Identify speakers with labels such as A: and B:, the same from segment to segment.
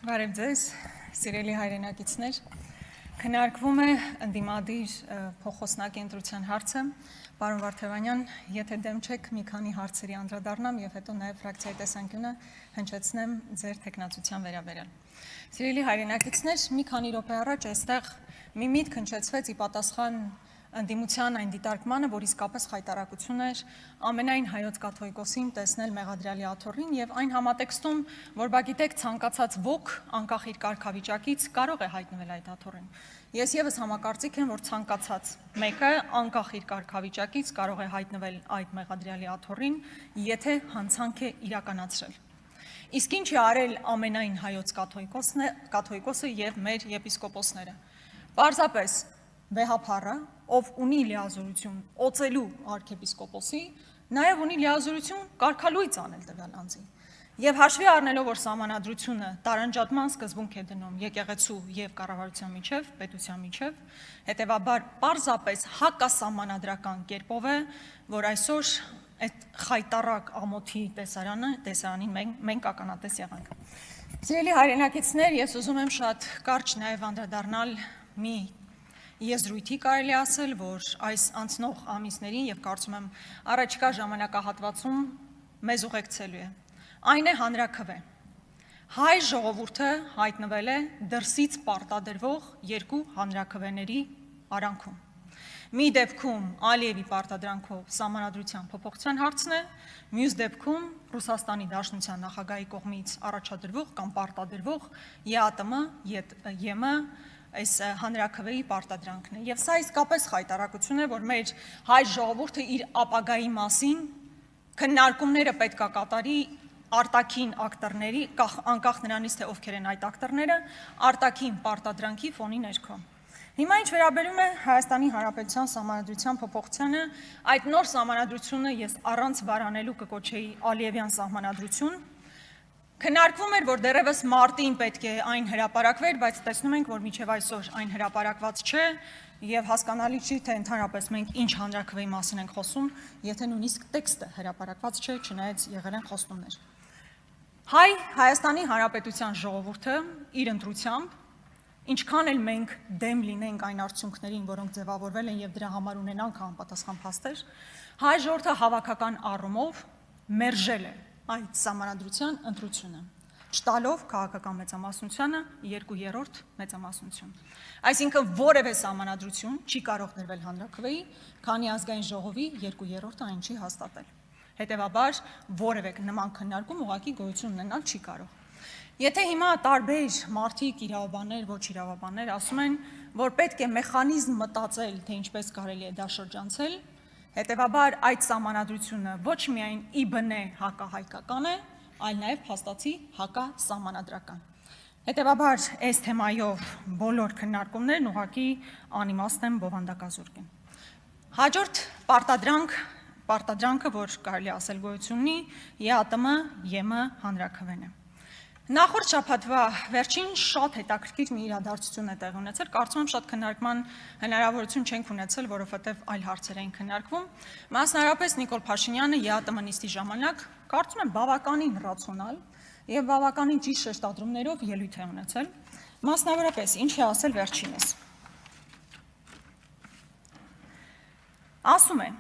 A: Բարև ձեզ, սիրելի հայրենակիցներ, քննարկվում է ընդդիմադիր փոխոսնակի ընտրության հարցը, պարոն Վարդևանյան, եթե դեմ չեք մի քանի հարցերի անդրադառնամ եւ հետո նաեւ ֆրակցիայի տեսանկյունը հնչեցնեմ ձեր տեխնացության վերաբերյալ։ Սիրելի հայրենակիցներ, մի քանի րոպե առաջ այստեղ մի միտք հնչեցվեց ի պատասխան ընդդիմության այն դիտարկմանը, որ իսկապես խայտարակություն էր ամենայն հայոց կաթողիկոսին տեսնել մեղադրյալի աթոռին եւ այն համատեքստում, որ բա գիտեք ցանկացած ոք անկախ իր կարգավիճակից կարող է հայտնվել այդ աթոռին։ Ես եւս համակարծիք եմ, որ ցանկացած մեկը անկախ իր կարգավիճակից կարող է հայտնվել այդ մեղադրյալի աթոռին, եթե հանցանք է իրականացրել։ Իսկ ինչ է արել ամենայն հայոց կաթողիկոսը եւ մեր եպիսկոպոսները։ Պարզապես վեհափառը, ով ունի լիազորություն օծելու արքեպիսկոպոսի, նաև ունի լիազորություն կարգալույծ անել տվյալ անձին։ Եվ հաշվի առնելով, որ սահմանադրությունը տարանջատման սկզբունք է դնում եկեղեցու եւ կառավարության միջև, պետության միջև, հետեւաբար պարզապես հակասահմանադրական կերպով է, որ այսօր այդ խայտարակ ամոթի տեսարանին մենք ականատես եղանք։ Սիրելի հայրենակիցներ, ես ուզում եմ շատ կարճ նաև անդրադառնալ մի եզրույթի կարելի ասել, որ այս անցնող ամիսներին եւ կարծում եմ առաջիկա ժամանակահատվածում մեզ ուղեկցելու է։ Այն է հանրաքվե։ Հայ ժողովուրդը հայտնվել է դրսից պարտադրվող երկու հանրաքվեների արանքում։ Մի դեպքում Ալիևի պարտադրանքով սահմանադրության փոփոխության հարցն է, մյուս դեպքում Ռուսաստանի Դաշնության նախագահի կողմից առաջադրվող կամ պարտադրվող ԵԱՏՄ այս հանրաքվեի պարտադրանքն է։ Եվ սա իսկապես խայտարակություն է, որ մեր հայ ժողովուրդը իր ապագայի մասին քննարկումները պետք է կատարի արտաքին ակտորների, անկախ նրանից թե ովքեր են այդ ակտորները, արտաքին պարտադրանքի ֆոնի ներքո։ Հիմա ինչ վերաբերում է Հայաստանի Հանրապետության սահմանադրության փոփոխությանը, այդ նոր սահմանադրությունը ես առանց վարանելու կկոչեի Ալիևյան սահմանադրություն։ Քննարկվում էր, որ դեռևս մարտին պետք է այն հրապարակվեր, բայց տեսնում ենք, որ մինչև այսօր այն հրապարակված չէ եւ հասկանալի չի, թե ընդհանրապես մենք ինչ հանրաքվեի մասին ենք խոսում, եթե նույնիսկ տեքստը հրապարակված չէ, չնայած եղել են խոստումներ։ Հայաստանի Հանրապետության ժողովուրդը իր ընտրությամբ, ինչքան էլ մենք դեմ լինենք այն արդյունքներին, որոնք ձևավորվել են եւ դրա համար ունենանք համապատասխան փաստեր, հայ ժողովուրդը հավաքական առումով մերժել է այդ սահմանադրության ընտրությունը, չտալով քաղաքական մեծամասնությանը 2/3 մեծամասնություն։ Այսինքն որևէ սահմանադրություն չի կարող դրվել հանրաքվեի, քանի ազգային ժողովի 2/3-ը այն չի հաստատել։ Հետևաբար որևէ նման քննարկում ուղղակի գոյություն ունենալ չի կարող։ Եթե հիմա տարբեր մարդիկ, իրավաբաններ, ոչ իրավաբաններ ասում են, որ պետք է մեխանիզմ մտածել, թե ինչպես կարելի է դա շրջանցել, հետևաբար այդ սահմանադրությունը ոչ միայն ի բնե հակահայկական է, այլ նաև փաստացի հակասահմանադրական։ Հետևաբար այս թեմայով բոլոր քննարկումներն ուղղակի անիմաստ են, բովանդակազուրկ են։ Հաջորդ պարտադրանքը, որ կարելի ասել գոյություն ունի, ԵԱՏՄ հանրաքվեն է։ Նախորդ շաբաթվա վերջին շատ հետաքրքիր մի իրադարձություն է տեղի ունեցել, կարծում եմ շատ քննարկման հնարավորություն չենք ունեցել, որովհետև այլ հարցեր էին քննարկվում։ Մասնավորապես Նիկոլ Փաշինյանը ԵԱՏՄ նիստի ժամանակ, կարծում եմ բավականին ռացիոնալ եւ բավականին ճիշտ շեշտադրումներով ելույթ է ունեցել։ Մասնավորապես ինչ է ասել վերջինս։ Ասում է.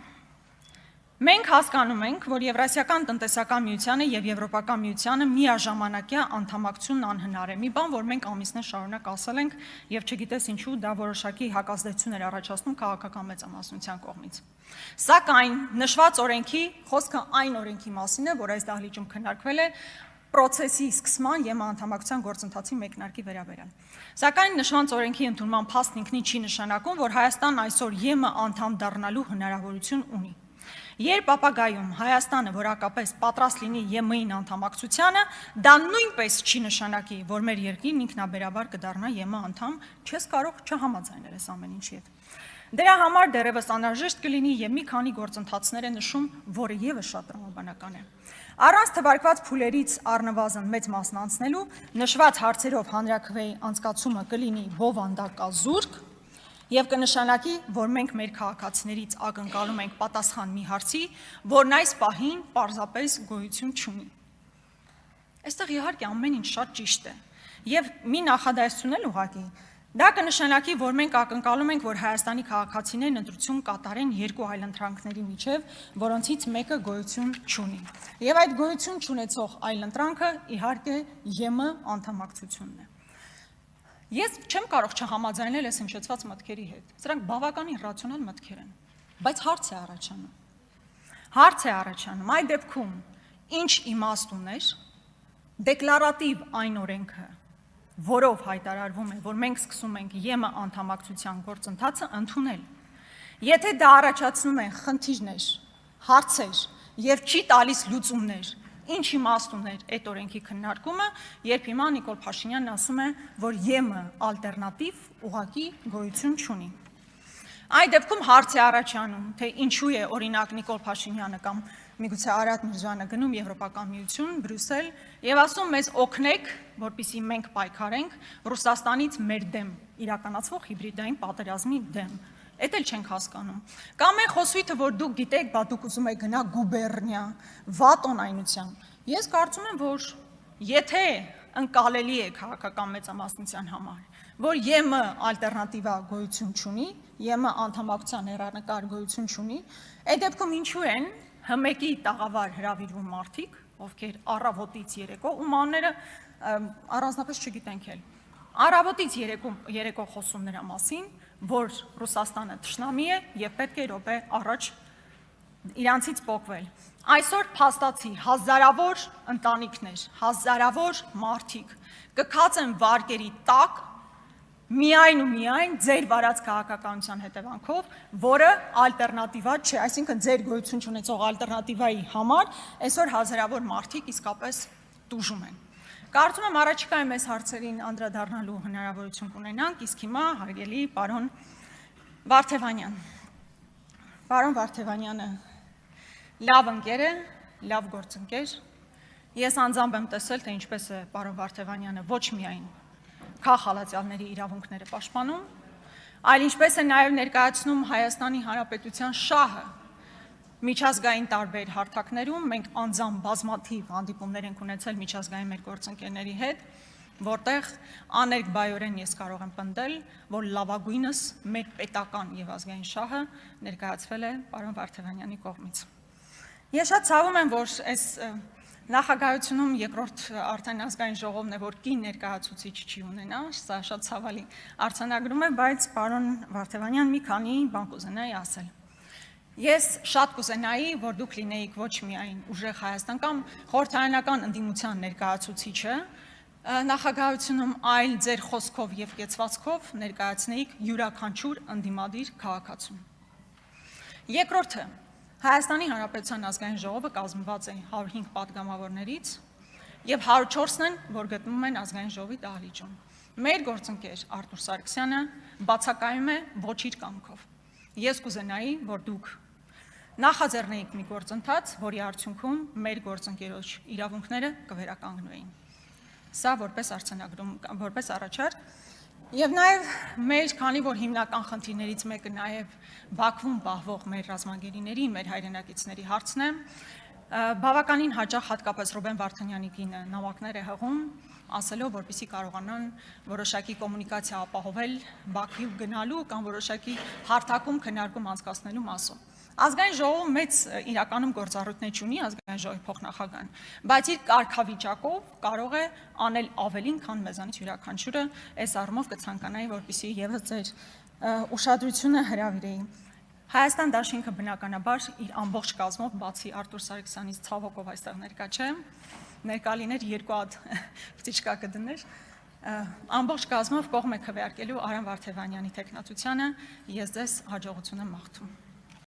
A: Մենք հասկանում ենք, որ Եվրասիական տնտեսական միությանը եւ Եվրոպական միությանը միաժամանակյա անդամակցությունն անհնար է։ Մի բան, որ մենք ամիսներ շարունակ ասել ենք եւ չգիտես ինչու դա որոշակի հակազդեցություն էր առաջացնում քաղաքական մեծամասնության կողմից։ Սակայն նշված օրենքի խոսքը այն օրենքի մասին է, որ այս դահլիճում քննարկվել է պրոցեսի սկսման եւ անդամակցության գործընթացի մեկնարկի վերաբերյալ։ Սակայն նշված օրենքի ընդունման փաստն ինքնին չի նշանակում, որ Հայաստանն այսօր ԵՄ անդամ դառնալու հնարավորություն ունի։ Երբ ապագայում Հայաստանը որակապես պատրաստ լինի ԵՄ-ին անդամակցությանը, դա նույնպես չի նշանակի, որ մեր երկիրն ինքնաբերաբար կդառնա ԵՄ անդամ, չես կարող չհամաձայնել այս ամեն ինչի հետ։ Դրա համար դեռևս անհրաժեշտ կլինի եւ մի քանի գործընթացներ է նշում, որը եւս շատ տրամաբանական է։ Առանց թվարկված փուլերից առնվազն մեծ մասն անցնելու, նշված հարցերով հանրաքվեի անցկացումը կլինի բովանդակազուրկ եւ կնշանակի, որ մենք մեր քաղաքացիներից ակնկալում ենք պատասխան մի հարցի, որն այս պահին պարզապես գոյություն չունի։ Այստեղ իհարկե ամեն ինչ շատ ճիշտ է։ Եվ մի նախադասություն էլ ուղղակի դա կնշանակի, որ մենք ակնկալում ենք, որ Հայաստանի քաղաքացիներն ընտրություն կատարեն երկու այլընտրանքների միջև, որոնցից մեկը գոյություն չունի։ Եվ այդ գոյություն չունեցող այլընտրանքը իհարկե ԵՄ անդամակցությունն է։ Ես չեմ կարող չհամաձայնել այս հնչեցված մտքերի հետ։ Սրանք բավականին ռացիոնալ մտքեր են, բայց հարց է առաջանում։ Հարց է առաջանում, այդ դեպքում ինչ իմաստ ուներ դեկլարատիվ այն օրենքը, որով հայտարարվում է, որ մենք սկսում ենք ԵՄ անդամակցության գործընթացը ընդունել։ Եթե դա առաջացնում են խնդիրներ, հարցեր եւ չի տալիս լուծումներ, ինչ իմաստ ուներ այդ օրենքի քննարկումը, երբ հիմա Նիկոլ Փաշինյանն ասում է, որ ԵՄ ալտերնատիվ ուղղակի գոյություն չունի։ Այդ դեպքում հարց է առաջանում, թե ինչու է օրինակ Նիկոլ Փաշինյանը կամ միգուցե Արադ Միրզոյանը գնում Եվրոպական միություն, Բրյուսել եւ ասում մեզ օգնեք, որպեսզի մենք պայքարենք Ռուսաստանից մեր դեմ իրականացվող հիբրիդային պատերազմի դեմ։ Էդ էլ չենք հասկանում։ Կամ այն խոսույթը, որ դուք գիտեք, բա դուք ուզում եք գնա գուբերնիա, վատ օնայնության։ Ես կարծում եմ, որ եթե ընկալելի է քաղաքական մեծամասնության համար, որ ԵՄ ալտերնատիվա գոյություն չունի, ԵՄ անդամակցության հեռանկար գոյություն չունի, այդ դեպքում ինչու են ՀՄԿ-ի տաղավար հրավիրվում մարդիկ, ովքեր առավոտից երեկո, ում անունները առանձնապես չգիտենք էլ, առավոտից երեկո խոսում նրա մասին, որ Ռուսաստանը թշնամի է եւ պետք է րոպե առաջ իրանցից պոկվել։ Այսօր փաստացի հազարավոր ընտանիքներ, հազարավոր մարդիկ կքածեն վարկերի տակ միայն ու միայն ձեր վարած քաղաքականության հետևանքով, որը ալտերնատիվա չէ, այսինքն ձեր գոյություն չունեցող ալտերնատիվայի համար այսօր հազարավոր մարդիկ իսկապես տուժում են։ Կարծում եմ առաջիկայում այս հարցերին անդրադառնալու հնարավորություն կունենանք, իսկ հիմա հարգելի պարոն Վարդևանյան։ Պարոն Վարդևանյանը լավ ընկեր է, լավ գործընկեր։ Ես անձամբ եմ տեսել, թե ինչպես է պարոն Վարդևանյանը ոչ միայն քաղաքացիների իրավունքները պաշտպանում, այլ ինչպես է նաև ներկայացնում Հայաստանի Հանրապետության շահը միջազգային տարբեր հարթակներում, մենք անձամբ բազմաթիվ հանդիպումներ ենք ունեցել միջազգային մեր գործընկերների հետ, որտեղ աներկբայորեն ես կարող եմ պնդել, որ լավագույնս մեր պետական եւ ազգային շահը ներկայացվել է պարոն Վարդևանյանի կողմից։ Ես շատ ցավում եմ, որ այս նախագահությունում երկրորդ արդեն ազգային ժողովն է, որ կին ներկայացուցիչ չի ունենա, սա շատ ցավալի արձանագրում է, բայց պարոն Վարդևանյան մի քանի բան կուզենայի ասել։ Ես շատ կուզենայի, որ դուք լինեիք ոչ միայն ուժեղ Հայաստան կամ խորհրդարանական ընդդիմության ներկայացուցիչը նախագահությունում, այլ ձեր խոսքով եւ կեցվածքով ներկայացնեիք յուրաքանչյուր ընդդիմադիր քաղաքացու։ Երկրորդը, Հայաստանի Հանրապետության ազգային ժողովը կազմված է 105 պատգամավորներից եւ 104-ն են, որ գտնվում են ազգային ժողովի դահլիճում։ Մեր գործընկեր Արտուր Սարգսյանը բացակայում է ոչ իր կամքով։ Ես կուզենայի, որ դուք նախաձեռնեիք մի գործընթաց, որի արդյունքում մեր գործընկերոջ իրավունքները կվերականգնվեին։ Սա որպես արձանագրում, որպես առաջարկ, եւ նաեւ մեր, քանի որ հիմնական խնդիրներից մեկը նաեւ Բաքվում պահվող մեր ռազմագերիների, մեր հայրենակիցների հարցն է, բավականին հաճախ հատկապես Ռուբեն Վարդանյանի կինը նամակներ է հղում, ասելով, որպեսզի կարողանան որոշակի կոմունիկացիա ապահովել Բաքվի գնալու կամ որոշակի հարթակում քննարկում անցկացնելու մասով։ Ազգային ժողովը մեծ իրականում գործառույթներ չունի ազգային ժողովի փոխնախագահան, բայց իր կարգավիճակով կարող է անել ավելին, քան մեզանից յուրաքանչյուրը, այս առումով կցանկանայի, որպեսզի եւս ձեր ուշադրությունը հրավիրեի։ Հայաստան դաշինքը բնականաբար իր ամբողջ կազմով, բացի Արտուր Սարգսյանից ցավոք ով այստեղ ներկա չէ, ներկա լիներ երկու հատ պտիչկա կդներ, ամբողջ կազմով կողմ է քվեարկելու Արամ Վարդևանյանի տեխնատությանը, ես ձեզ հաջողություն եմ մաղթում։